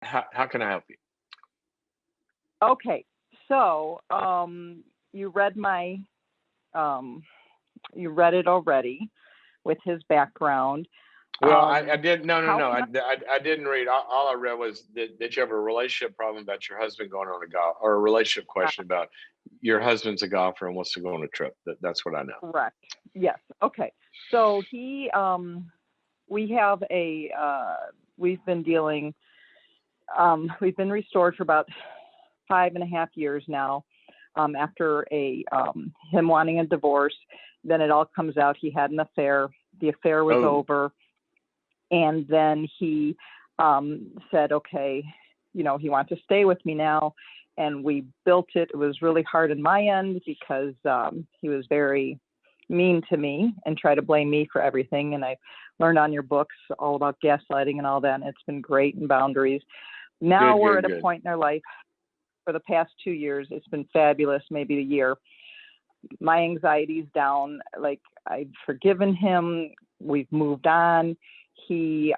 How can I help you? Okay, so you read my um, you read it already with his background. Well, I did. No, no, How no. can I didn't read. All I read was that you have a relationship problem about your husband going on a golf, or a relationship I question about your husband's a golfer and wants to go on a trip. That's what I know. correct? Yes. Okay. So we have we've been dealing, we've been restored for about 5.5 years now. After him wanting a divorce, then it all comes out he had an affair. The affair was Oh, over, and then he said, okay, he wants to stay with me now, and we built it. It was really hard on my end because he was very mean to me and tried to blame me for everything. And I learned on your books all about gaslighting and all that, and it's been great, and boundaries. Now good, we're good, at a good. point in our life. For the past 2 years, it's been fabulous, maybe a year. My anxiety's down. Like, I've forgiven him. We've moved on. He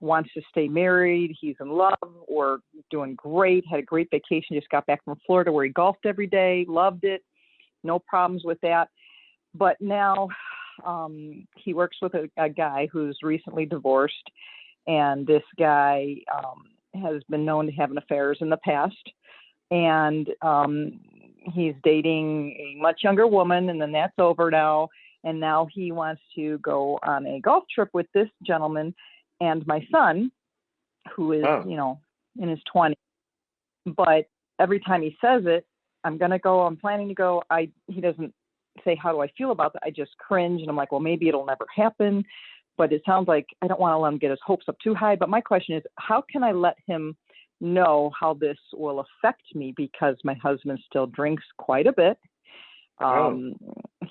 wants to stay married. He's in love. We're doing great. Had a great vacation. Just got back from Florida where he golfed every day. Loved it. No problems with that. But now he works with a guy who's recently divorced. And this guy has been known to have affairs in the past. And he's dating a much younger woman, and then that's over now. And now he wants to go on a golf trip with this gentleman and my son, who is, Oh, in his 20s. But every time he says it, I'm going to go, I'm planning to go, he doesn't say, how do I feel about that? I just cringe, and I'm like, well, maybe it'll never happen. But it sounds like I don't want to let him get his hopes up too high. But my question is, how can I let him know how this will affect me? Because my husband still drinks quite a bit. oh,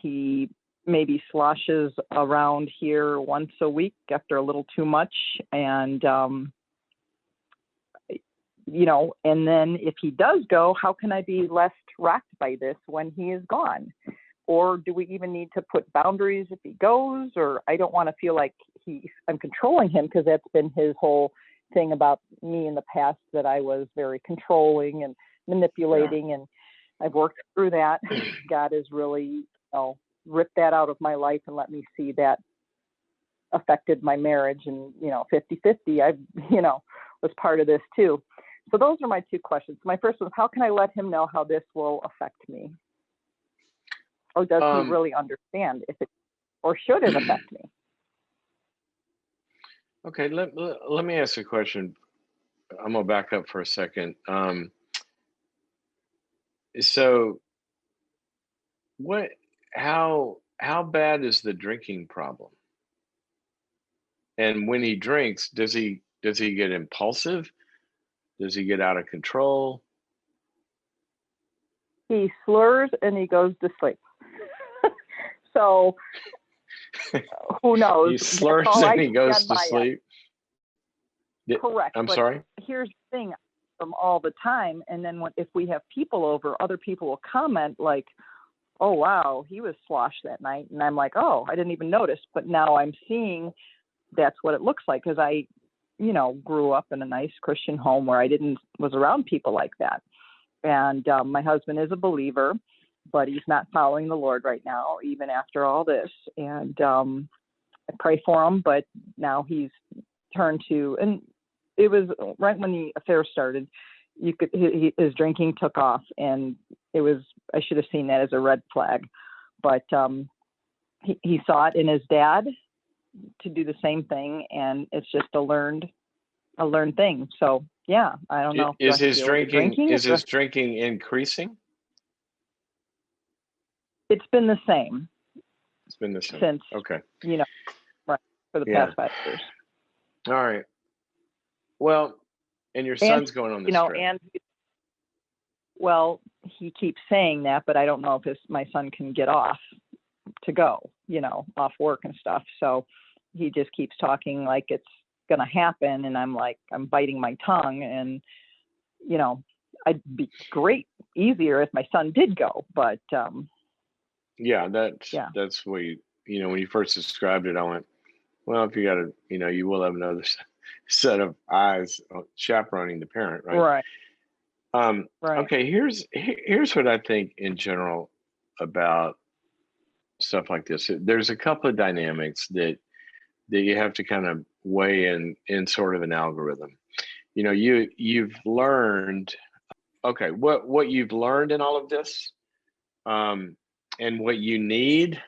He maybe sloshes around here once a week after a little too much. And, and then if he does go, how can I be less rocked by this when he is gone? Or do we even need to put boundaries if he goes? Or I don't want to feel like I'm controlling him, because that's been his whole thing about me in the past, that I was very controlling and yeah. manipulating, and I've worked through that. God has really, ripped that out of my life and let me see that affected my marriage. And 50-50, I was part of this too. So those are my two questions. My first one is, how can I let him know how this will affect me? Or does he Um, really understand or should it affect me? okay, let me ask you a question. I'm gonna back up for a second. So what how bad is the drinking problem? And when he drinks, does he get impulsive? Does he get out of control? He slurs and he goes to sleep. So who knows? He That's slurs all and I he see goes on to my end. sleep. Correct. I'm But sorry? here's the thing, from all the time. And then if we have people over, other people will comment like, oh, wow, he was sloshed that night. And I'm like, oh, I didn't even notice. But now I'm seeing that's what it looks like, because I, grew up in a nice Christian home where I was around people like that. And my husband is a believer, but he's not following the Lord right now, even after all this. And I pray for him, but now he's turned to, and it was right when the affair started, his drinking took off, and I should have seen that as a red flag. But he saw it in his dad to do the same thing, and it's just a learned thing. So yeah, I don't know. Do I Is have to his deal with the drinking drinking? is his drinking increasing? It's been the same It's been the same. since, Okay. you know, right, for the Yeah. past 5 years. All right. Well, and your And son's going on this trip. and well, he keeps saying that, but I don't know if my son can get off to go, off work and stuff. So he just keeps talking like it's going to happen. And I'm like, I'm biting my tongue. And, I'd be easier if my son did go. But Yeah, yeah, that's what when you first described it, I went, well, if you got to, you will have another son. set of eyes chaperoning the parent, right? Right. Right. Okay, here's what I think in general about stuff like this. There's a couple of dynamics that you have to kind of weigh in sort of an algorithm. You've learned, okay, what you've learned in all of this, and what you need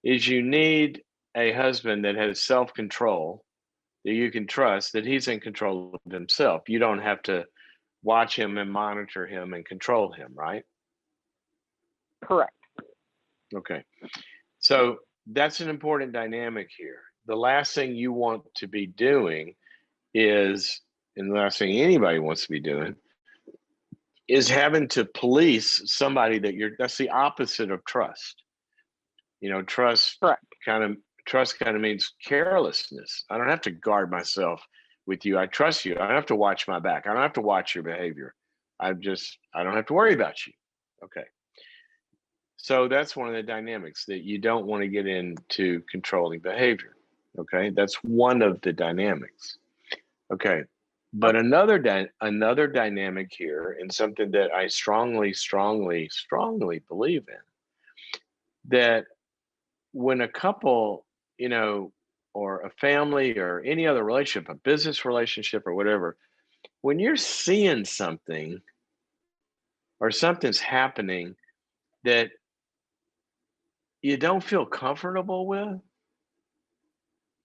is you need a husband that has self-control, that you can trust, that he's in control of himself. You don't have to watch him and monitor him and control him, right? Correct. Okay. So that's an important dynamic here. The last thing you want to be doing is, and the last thing anybody wants to be doing, is having to police somebody that's the opposite of trust. Correct. Trust kind of means carelessness. I don't have to guard myself with you. I trust you. I don't have to watch my back. I don't have to watch your behavior. I don't have to worry about you. Okay. So that's one of the dynamics, that you don't want to get into controlling behavior. Okay. That's one of the dynamics. Okay. But another dynamic here, and something that I strongly believe in, that when a couple, or a family or any other relationship, a business relationship or whatever, when you're seeing something or something's happening that you don't feel comfortable with,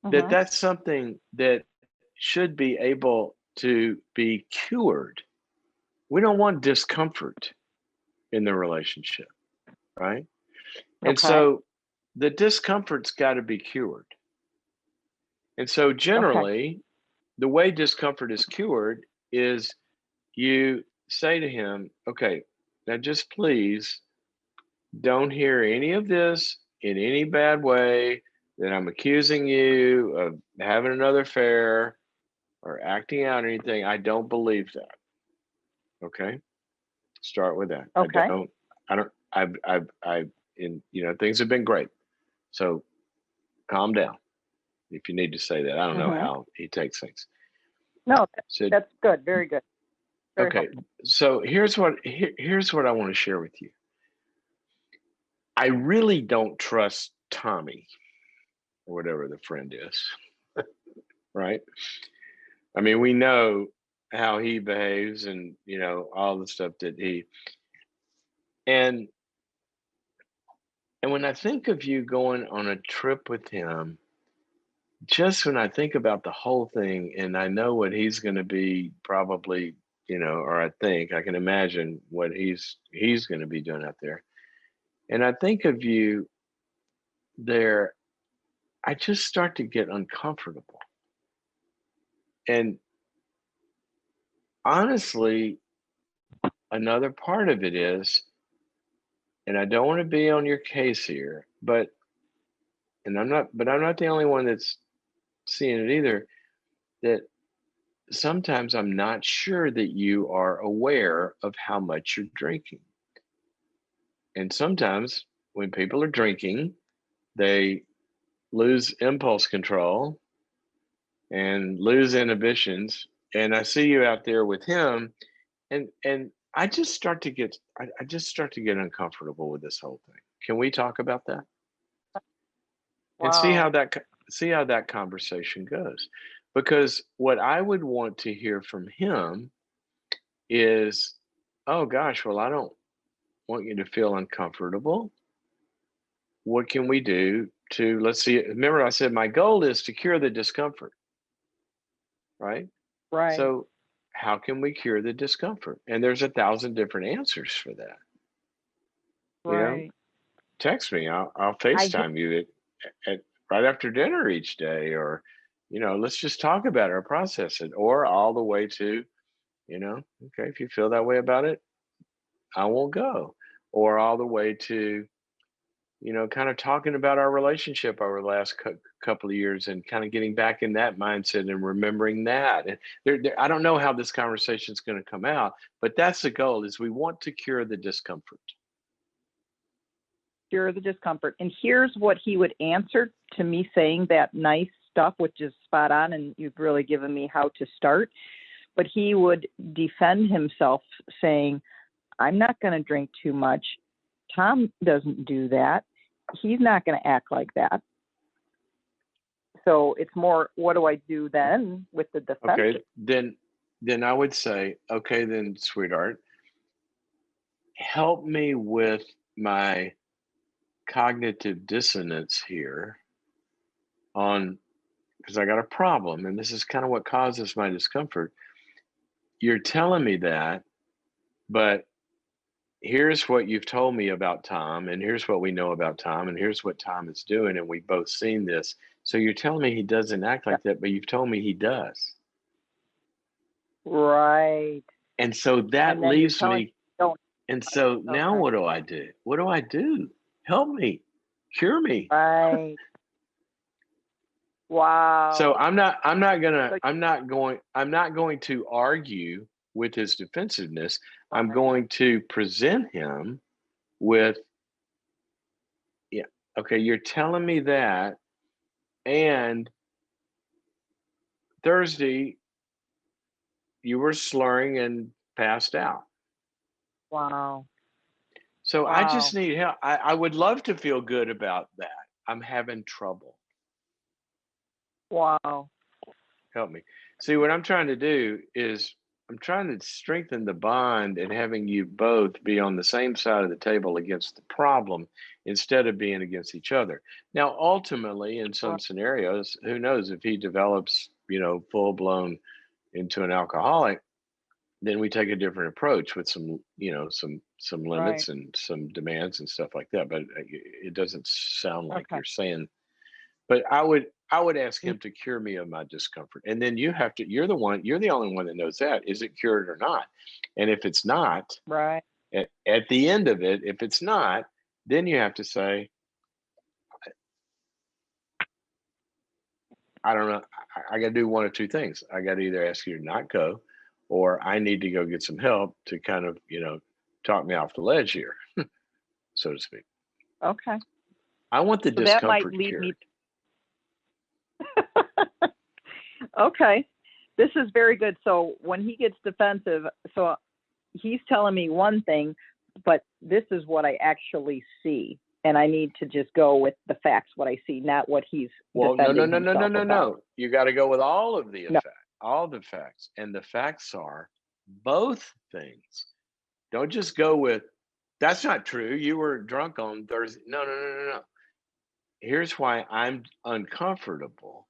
that's something that should be able to be cured. We don't want discomfort in the relationship, right? And Okay. so the discomfort's got to be cured. And so generally, the way discomfort is cured is you say to him, okay, now just please don't hear any of this in any bad way, that I'm accusing you of having another affair or acting out or anything. I don't believe that. Okay. Start with that. Okay. Things have been great. So calm down if you need to say that. I don't know how he takes things. No, So, that's good. Very good. Very okay. helpful. So here's what I want to share with you. I really don't trust Tommy, or whatever the friend is, right? I mean, we know how he behaves, and all the stuff that and when I think of you going on a trip with him, just when I think about the whole thing, and I know what he's going to be probably, or I can imagine what he's going to be doing out there. And I think of you there, I just start to get uncomfortable. And honestly, another part of it is, and I don't want to be on your case here, but I'm not the only one that's seeing it either, that sometimes I'm not sure that you are aware of how much you're drinking. And sometimes when people are drinking, they lose impulse control and lose inhibitions. And I see you out there with him, and I just start to get uncomfortable with this whole thing. Can we talk about that? And see Wow. how that conversation goes? Because what I would want to hear from him is, oh gosh, well, I don't want you to feel uncomfortable. What can we do to, let's see, remember I said my goal is to cure the discomfort, right? Right. So how can we cure the discomfort? And there's 1,000 different answers for that. Right. Text me. I'll I get, FaceTime you at right after dinner each day, or let's just talk about it or process it, or all the way to, okay, if you feel that way about it, I won't go, or all the way to, kind of talking about our relationship over the last couple of years, and kind of getting back in that mindset and remembering that. And I don't know how this conversation is going to come out, but that's the goal: is we want to cure the discomfort. cure the discomfort. And here's what he would answer to me saying that nice stuff, which is spot on, and you've really given me how to start. But he would defend himself saying, I'm not going to drink too much. Tom doesn't do that. He's not going to act like that. So it's more, what do I do then with the defensive? Okay, then I would say, okay, then, sweetheart, help me with my cognitive dissonance here on, because I got a problem, and this is kind of what causes my discomfort. You're telling me that, but here's what you've told me about Tom, and here's what we know about Tom, and here's what Tom is doing, and we've both seen this. So you're telling me he doesn't act like that, but you've told me he does. Right. And so that And then leaves you're me. don't. And so now Okay. what do I do? What do I do? Help me, cure me. Right. Wow. So I'm not going to argue with his defensiveness. I'm going to present him with, yeah, okay, you're telling me that, and Thursday you were slurring and passed out. Wow. So Wow. I just need help. I would love to feel good about that. I'm having trouble. Wow. Help me. See, what I'm trying to do is I'm trying to strengthen the bond and having you both be on the same side of the table against the problem instead of being against each other. Now, ultimately, in some scenarios, who knows if he develops, full blown into an alcoholic, then we take a different approach with some, some limits and some demands and stuff like that. But it doesn't sound like you're saying. But I would ask him to cure me of my discomfort, and then you're the only one that knows that. Is it cured or not? And if it's not, right, at the end of it, if it's not, then you have to say, I don't know. I got to do one of two things. I got to either ask you to not go, or I need to go get some help to kind of, talk me off the ledge here, so to speak. Okay. I want the So that might discomfort lead cured. me. Okay. This is very good. So when he gets defensive, so he's telling me one thing, but this is what I actually see. And I need to just go with the facts, what I see, not what he's defending himself about. No. You got to go with all of the all the facts. And the facts are both things. Don't just go with, that's not true. You were drunk on Thursday. No. Here's why I'm uncomfortable,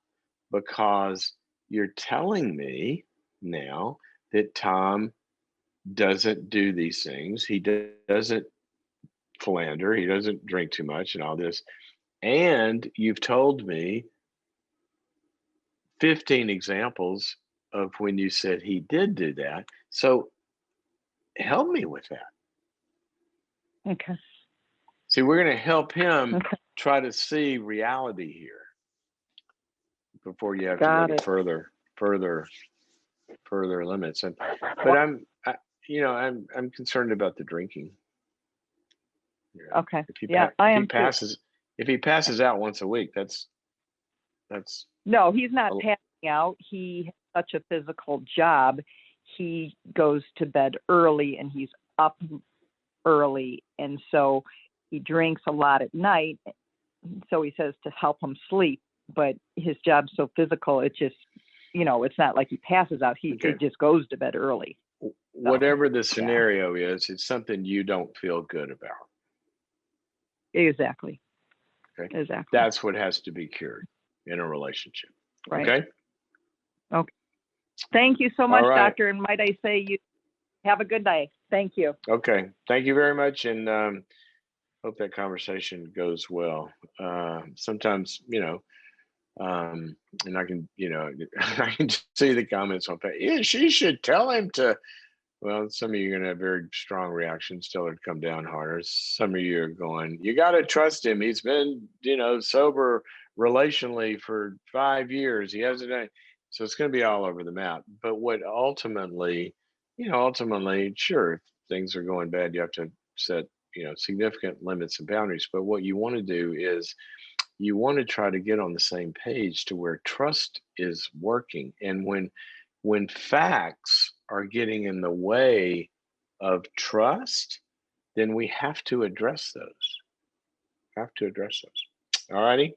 because you're telling me now that Tom doesn't do these things. He doesn't philander. He doesn't drink too much and all this. And you've told me 15 examples of when you said he did do that. So help me with that. Okay. See, we're going to help him try to see reality here before you have to go to further limits. But I'm concerned about the drinking. Okay. If he passes out once a week, that's no, he's not passing out. He has such a physical job. He goes to bed early and he's up early, and so he drinks a lot at night. So he says to help him sleep, but his job's so physical, it just, it's not like he passes out. He just goes to bed early. Whatever the scenario is, it's something you don't feel good about. Exactly. Okay. Exactly. That's what has to be cured in a relationship. Right. Okay. Okay. Thank you so much, Doctor. And might I say, you have a good day. Thank you. Okay. Thank you very much. And hope that conversation goes well. Sometimes, and I can, I can see the comments on Facebook. Yeah, she should tell him to. Well, some of you are going to have very strong reactions, tell her to come down harder. Some of you are going, you got to trust him. He's been, sober relationally for 5 years. He hasn't done. So it's going to be all over the map. But what ultimately, sure, if things are going bad, you have to set, significant limits and boundaries. But what you want to do is you want to try to get on the same page to where trust is working. And when facts are getting in the way of trust, then we have to address those. Have to address those. All righty.